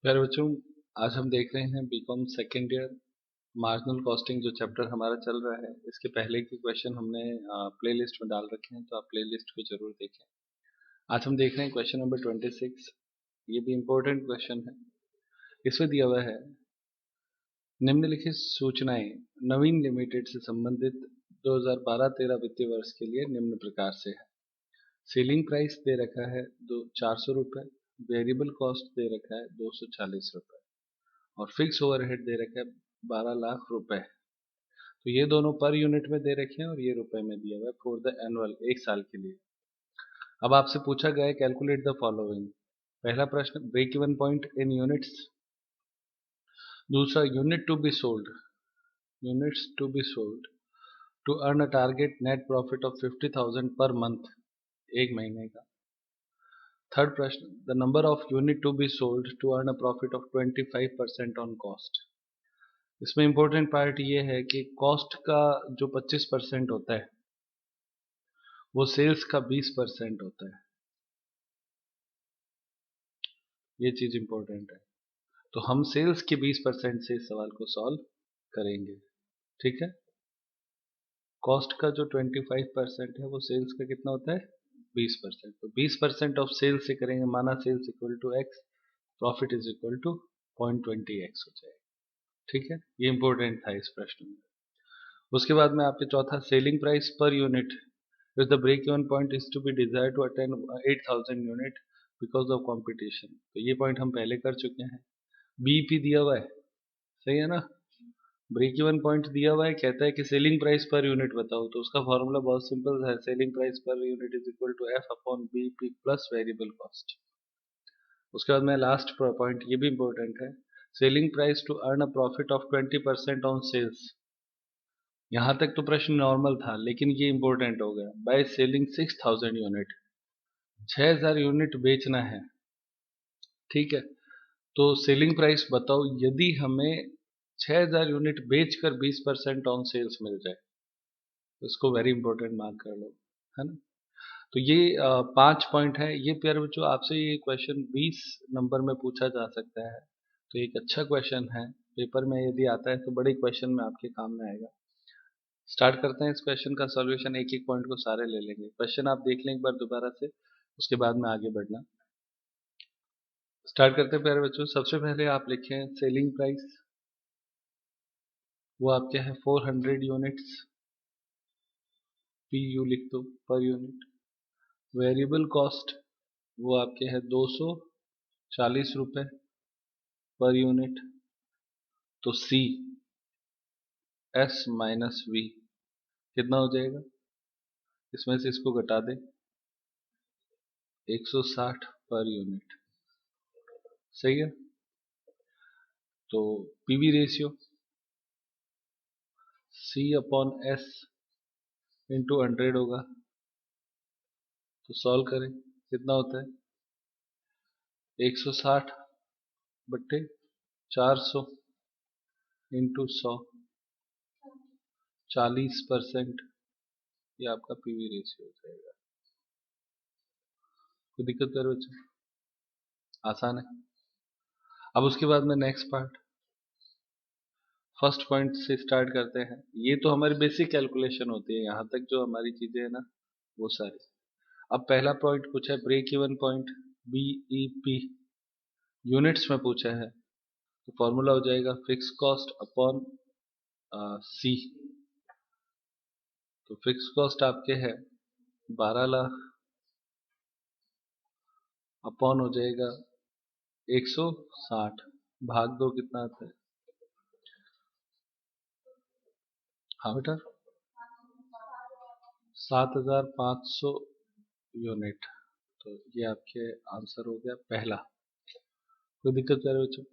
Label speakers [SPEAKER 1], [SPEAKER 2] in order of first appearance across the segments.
[SPEAKER 1] प्यारे बच्चों, आज हम देख रहे हैं BCom second year marginal costing जो चैप्टर हमारा चल रहा है। इसके पहले के क्वेश्चन हमने प्लेलिस्ट में डाल रखे हैं, तो आप प्लेलिस्ट को जरूर देखें। आज हम देख रहे हैं क्वेश्चन नंबर 26। ये भी इम्पोर्टेंट क्वेश्चन है। इसमें दिया हुआ है निम्नलिखित सूचनाएं नवीन लिमिटेड से संबंधित 2012-13 वित्तीय वर्ष के लिए निम्न प्रकार से है। सीलिंग प्राइस दे रखा है 400 रुपये, वेरिएबल कॉस्ट दे रखा है 240 रुपये और फिक्स ओवरहेड दे रखा है 12 लाख रुपए। तो ये दोनों पर यूनिट में दे रखे हैं और ये रुपए में दिया हुआ है फॉर द एनुअल, एक साल के लिए। अब आपसे पूछा गया है कैलकुलेट द फॉलोइंग। पहला प्रश्न break even point in units, दूसरा units to be sold to earn a target net profit of 50,000 per month, एक महीने का। थर्ड प्रश्न the number of unit to be sold to earn a profit of 25% on cost. इसमें important part ये है कि cost का जो 25% होता है वो सेल्स का 20% होता है। ये चीज इंपॉर्टेंट है। तो हम सेल्स के 20% से इस सवाल को सॉल्व करेंगे। ठीक है, कॉस्ट का जो 25% है वो सेल्स का कितना होता है 20%। तो 20% ऑफ सेल्स से करेंगे, माना sales equal to x, profit is equal to 0.20x हो जाएगा। ठीक है, ये इंपॉर्टेंट था इस प्रश्न में। उसके बाद में आपके चौथा selling price per unit if the break even point is to be desired to attain 8,000 unit because of competition। तो ये पॉइंट हम पहले कर चुके हैं। बीईपी दिया हुआ है, सही है ना। ब्रेक इवन पॉइंट दिया हुआ है, कहता है कि सेलिंग प्राइस पर यूनिट बताओ, तो उसका फॉर्मूला बहुत सिंपल है, selling price per unit is equal to F upon BEP plus variable cost. उसके बाद में लास्ट पॉइंट, ये भी इंपॉर्टेंट है, selling price to earn a profit of 20% on sales. यहाँ तक तो प्रश्न नॉर्मल था, लेकिन ये इंपॉर्टेंट हो गया। बाय सेलिंग 6,000 यूनिट, 6,000 यूनिट बेचना है। ठीक है, तो सेलिंग प्राइस बताओ यदि हमें 6,000 यूनिट बेचकर 20% ऑन सेल्स मिल जाए, तो इसको वेरी इंपॉर्टेंट मार्क कर लो, है ना। तो ये 5 पॉइंट है। ये प्यारे बच्चों आपसे ये क्वेश्चन 20 नंबर में पूछा जा सकता है, तो एक अच्छा क्वेश्चन है। पेपर में यदि आता है तो बड़े क्वेश्चन में आपके काम में आएगा। स्टार्ट करते हैं इस क्वेश्चन का सॉल्यूशन। एक एक पॉइंट को सारे ले लेंगे। क्वेश्चन आप देख लें एक बार दोबारा से, उसके बाद में आगे बढ़ना। स्टार्ट करते हैं प्यारे बच्चों। सबसे पहले आप लिखें सेलिंग प्राइस, वो आपके है 400 यूनिट्स, पी यू लिख दो पर यूनिट। वेरिएबल कॉस्ट वो आपके है 240 रुपए पर यूनिट। तो सी एस माइनस वी कितना हो जाएगा, इसमें से इसको घटा दें, 160 पर यूनिट। सही है। तो PV ratio C upon S into 100 होगा। तो सॉल्व करें, कितना होता है 160 बट्टे 400 इंटू 100, 40%। ये आपका पीवी रेशियो हो जाएगा। कोई दिक्कत कर बच्चों, आसान है। अब उसके बाद में नेक्स्ट पार्ट, फर्स्ट पॉइंट से स्टार्ट करते हैं। ये तो हमारी बेसिक कैलकुलेशन होती है, यहाँ तक जो हमारी चीजें है ना वो सारी। अब पहला पॉइंट पूछा है break even point, BEP units में पूछा है। तो फॉर्मूला हो जाएगा फिक्स कॉस्ट अपॉन सी। तो फिक्स कॉस्ट आपके है 12 लाख अपॉन हो जाएगा 160 भाग दो, कितना आता है, हाँ बेटा 7,500 यूनिट। तो ये आपके आंसर हो गया पहला। कोई दिक्कत कर रहे बच्चों।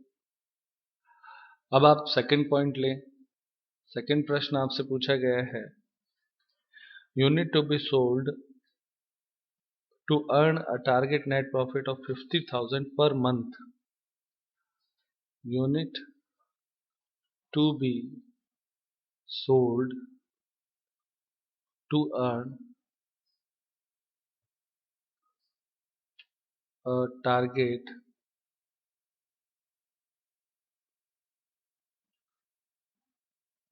[SPEAKER 1] अब आप सेकंड पॉइंट लें। सेकंड प्रश्न आपसे पूछा गया है unit to be sold to earn a target net profit of 50,000 per month, unit to be sold to earn a target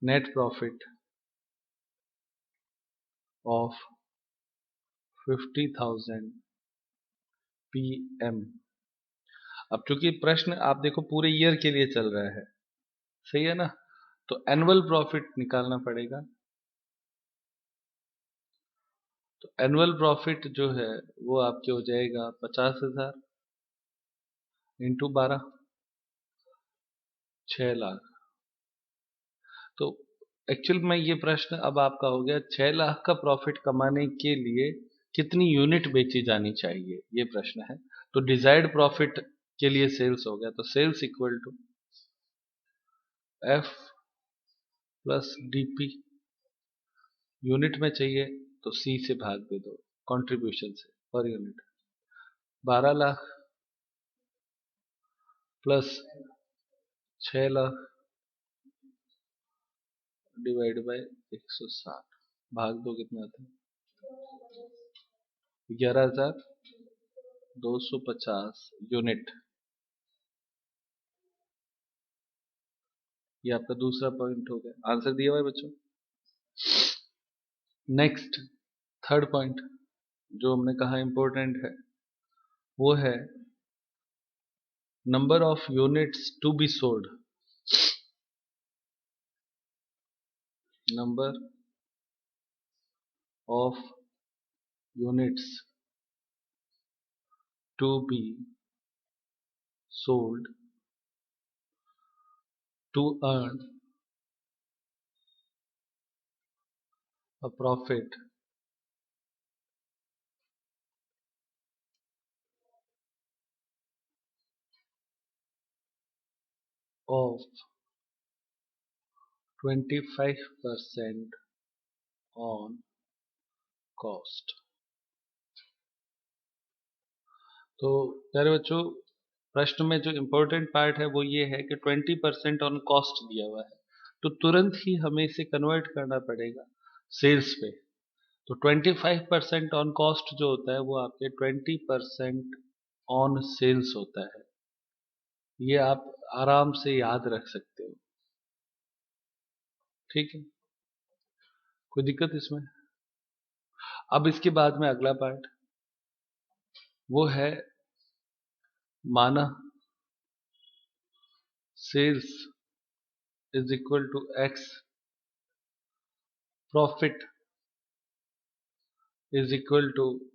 [SPEAKER 1] net profit of 50,000 PM। अब चूंकि प्रश्न आप देखो पूरे ईयर के लिए चल रहा है, सही है ना, तो एनुअल प्रॉफिट निकालना पड़ेगा। तो एनुअल प्रॉफिट जो है वो आपके हो जाएगा 50,000 इंटू 12, 6 लाख। तो एक्चुअल में ये प्रश्न अब आपका हो गया 6 लाख का प्रॉफिट कमाने के लिए कितनी यूनिट बेची जानी चाहिए, ये प्रश्न है। तो डिजायर्ड प्रॉफिट के लिए सेल्स हो गया, तो sales equal to F plus DP. Unit में चाहिए तो सी से भाग दे दो, कंट्रीब्यूशन से per unit. 12 lakh plus 6 lakh divide by 160 भाग दो, कितना आता है 11,250 यूनिट। ये आपका दूसरा पॉइंट हो गया, आंसर दिया हुआ है बच्चों। नेक्स्ट थर्ड पॉइंट जो हमने कहा इंपॉर्टेंट है वो है number of units to be sold. Number of units to be sold to earn a profit of 25% on cost। तो प्यारे बच्चों, प्रश्न में जो इम्पोर्टेंट पार्ट है वो ये है कि 20% ऑन कॉस्ट दिया हुआ है, तो तुरंत ही हमें इसे कन्वर्ट करना पड़ेगा सेल्स पे। तो 25% ऑन कॉस्ट जो होता है वो आपके 20% ऑन सेल्स होता है। ये आप आराम से याद रख सकते हो, ठीक है, कोई दिक्कत इसमें। अब इसके बाद में अगला पार्ट वो है माना sales is equal to x, profit is equal to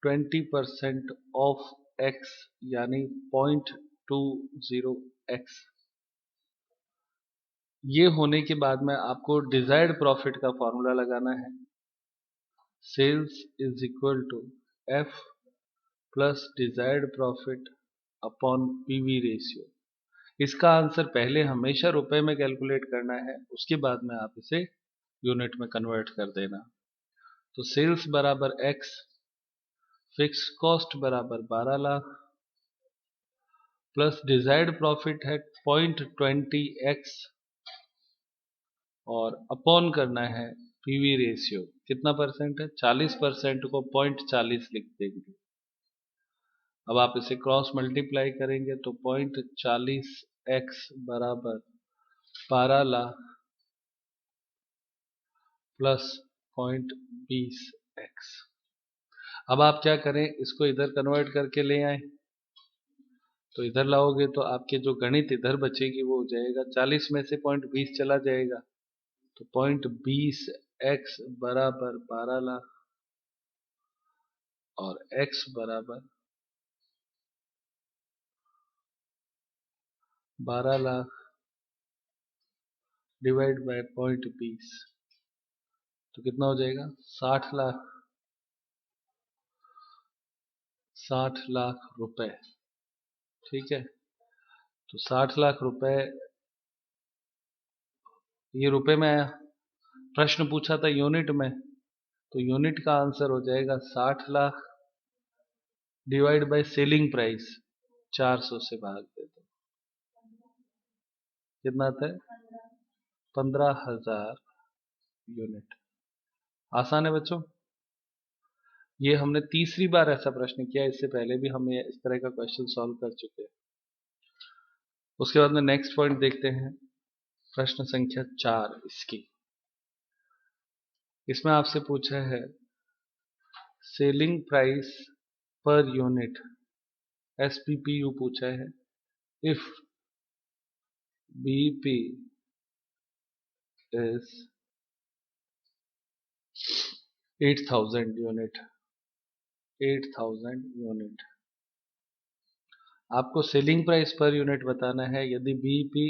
[SPEAKER 1] 20% of x, यानी 0.20x। ये होने के बाद में आपको डिजायर्ड प्रॉफिट का फॉर्मूला लगाना है। Sales is equal to F plus desired profit upon PV ratio. इसका आंसर पहले हमेशा रुपए में कैलकुलेट करना है, उसके बाद में आप इसे यूनिट में कन्वर्ट कर देना। तो सेल्स बराबर एक्स, फिक्स कॉस्ट बराबर 12 लाख प्लस डिजायर्ड प्रॉफिट है 0.20x और अपॉन करना है पीवी रेशियो। कितना परसेंट है, 40% को 0.40 लिख देंगे। अब आप इसे क्रॉस मल्टीप्लाई करेंगे तो 0.40x बराबर 12 लाख प्लस 0.20x। अब आप क्या करें, इसको इधर कन्वर्ट करके ले आए, तो इधर लाओगे तो आपके जो गणित इधर बचेगी वो हो जाएगा 40 में से 0.20 चला जाएगा, तो 0.20x बराबर 12 लाख और x बराबर 12 लाख डिवाइड बाय 0.20, तो कितना हो जाएगा 60 लाख, 60 लाख रुपए, ठीक है। तो 60 लाख रुपए ये रुपए में आया, प्रश्न पूछा था यूनिट में, तो यूनिट का आंसर हो जाएगा 60 lakh divide by selling price 400 से भाग दे दो, कितना आता है 15,000 यूनिट। आसान है बच्चों। ये हमने तीसरी बार ऐसा प्रश्न किया, इससे पहले भी हम इस तरह का क्वेश्चन सॉल्व कर चुके हैं। उसके बाद में नेक्स्ट पॉइंट देखते हैं। प्रश्न संख्या 4 इसकी, इसमें आपसे पूछा है selling price per unit SPPU पूछा है if BP is 8000 unit 8000 unit. आपको सेलिंग प्राइस पर यूनिट बताना है। यदि बीपी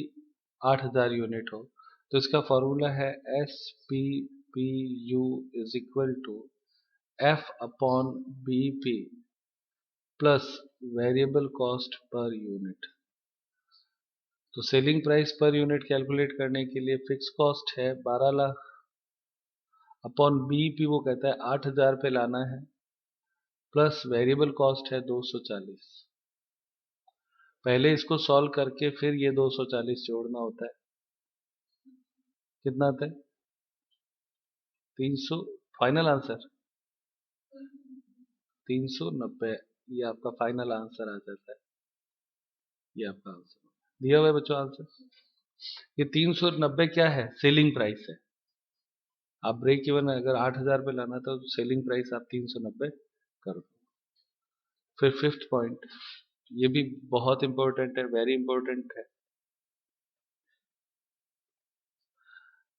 [SPEAKER 1] 8000 यूनिट हो तो इसका फॉर्मूला है SPPU is equal to F upon BP plus variable cost per unit. तो selling price per unit calculate करने के लिए फिक्स कॉस्ट है 12 लाख अपॉन बीपी वो कहता है 8000 पे लाना है प्लस वेरिएबल कॉस्ट है 240। पहले इसको सॉल्व करके फिर ये 240 जोड़ना होता है। कितना आता है 300। Final answer 390। ये आपका फाइनल आंसर आ जाता है। ये आपका आंसर दिया हुआ है बच्चों आंसर। ये 390 क्या है सेलिंग प्राइस है। आप ब्रेक इवन अगर 8000 पे लाना था तो सेलिंग प्राइस आप 390 कर दो। फिर फिफ्थ पॉइंट, ये भी बहुत इंपॉर्टेंट है, वेरी इंपॉर्टेंट है।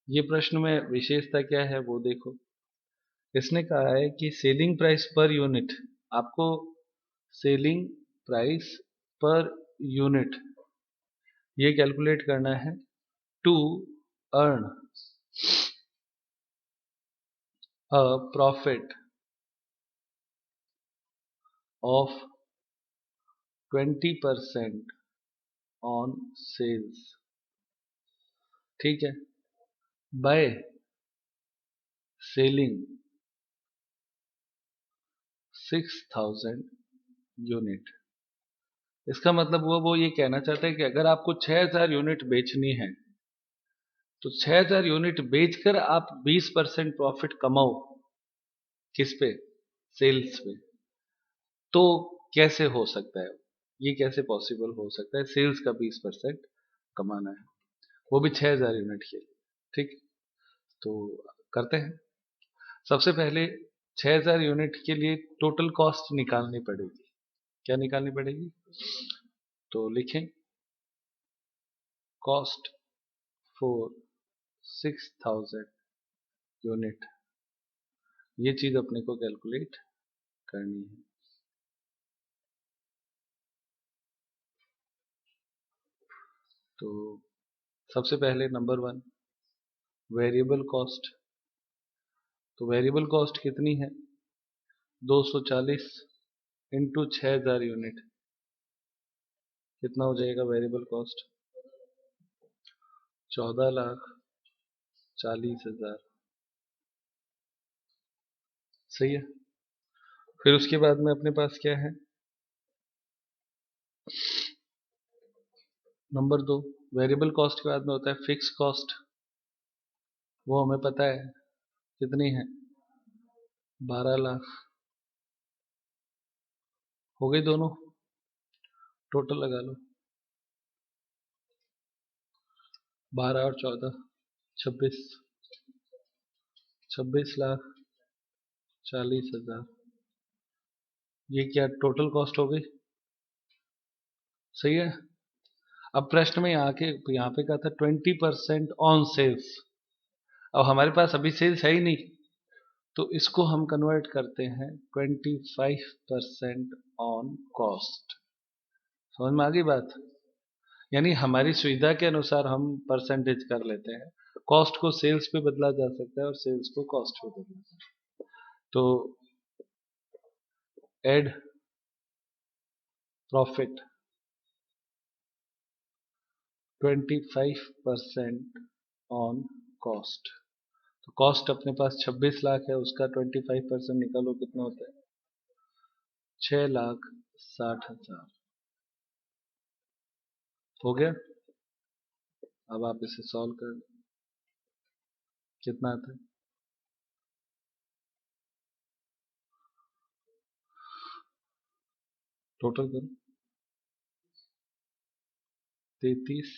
[SPEAKER 1] ये प्रश्न में विशेषता क्या है वो देखो। इसने कहा है कि सेलिंग प्राइस पर यूनिट, आपको सेलिंग प्राइस पर यूनिट ये कैलकुलेट करना है to earn a profit of 20% on sales. ठीक है, बाय सेलिंग 6000 यूनिट। इसका मतलब वो ये कहना चाहता है कि अगर आपको 6000 यूनिट बेचनी है तो 6000 यूनिट बेचकर आप 20% प्रॉफिट कमाओ। किस पे? सेल्स पे। तो कैसे हो सकता है, ये कैसे पॉसिबल हो सकता है सेल्स का 20% कमाना है, वो भी 6000 यूनिट के लिए। ठीक, तो करते हैं। सबसे पहले 6000 यूनिट के लिए टोटल कॉस्ट निकालनी पड़ेगी। क्या निकालनी पड़ेगी? तो लिखें कॉस्ट फॉर 6000 यूनिट, ये चीज अपने को कैलकुलेट करनी है। तो सबसे पहले नंबर 1 वेरिएबल कॉस्ट। तो वेरिएबल कॉस्ट कितनी है 240 इंटू 6000 यूनिट। कितना हो जाएगा वेरिएबल कॉस्ट? 14,40,000। सही है। फिर उसके बाद में अपने पास क्या है नंबर 2 वेरिएबल कॉस्ट के बाद में होता है फिक्स कॉस्ट। वो हमें पता है कितनी है 12 लाख। हो गई दोनों, टोटल लगा लो 12 और 14 26 26,40,000। ये क्या टोटल कॉस्ट हो गई? सही है। अब प्रश्न में यहाँ पे कहा था 20% ऑन सेल्स। अब हमारे पास अभी सेल्स है ही नहीं, तो इसको हम कन्वर्ट करते हैं 25% ऑन कॉस्ट। समझ में आ गई बात? यानी हमारी सुविधा के अनुसार हम परसेंटेज कर लेते हैं। कॉस्ट को सेल्स पे बदला जा सकता है और सेल्स को कॉस्ट पे बदला जा सकता है। तो एड प्रॉफिट 25% ऑन कॉस्ट। तो कॉस्ट अपने पास 26 लाख है, उसका 25% निकालो कितना होता है 6,60,000। हो गया। अब आप इसे सॉल्व कर, कितना आता है टोटल करो 33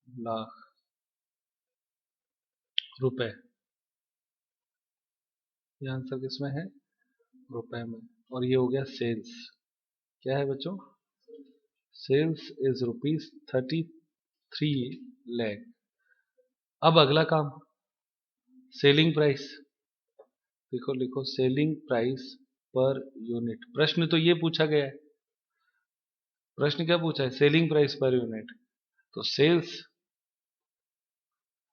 [SPEAKER 1] लाख। रुपए। ये आंसर किसमें है? रुपए में। और ये हो गया सेल्स। क्या है बच्चों? Sales is ₹33 lakh. अब अगला काम, सेलिंग प्राइस। देखो लिखो सेलिंग प्राइस पर यूनिट। प्रश्न तो ये पूछा गया है। प्रश्न क्या पूछा है? Selling price per unit. तो सेल्स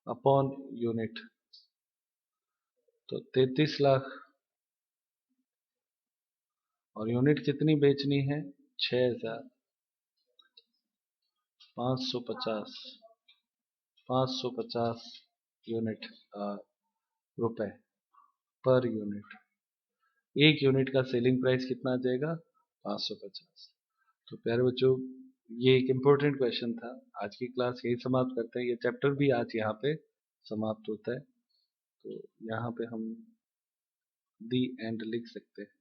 [SPEAKER 1] अपॉन यूनिट। तो 33 लाख। और यूनिट कितनी बेचनी है? 6,550। 550 यूनिट, रुपए पर यूनिट। एक यूनिट का सेलिंग प्राइस कितना आ जाएगा? 550। तो प्यारे बच्चों, ये एक इम्पोर्टेंट क्वेश्चन था। आज की क्लास यही समाप्त करते हैं। ये चैप्टर भी आज यहाँ पे समाप्त होता है। तो यहाँ पे हम दी एंड लिख सकते हैं।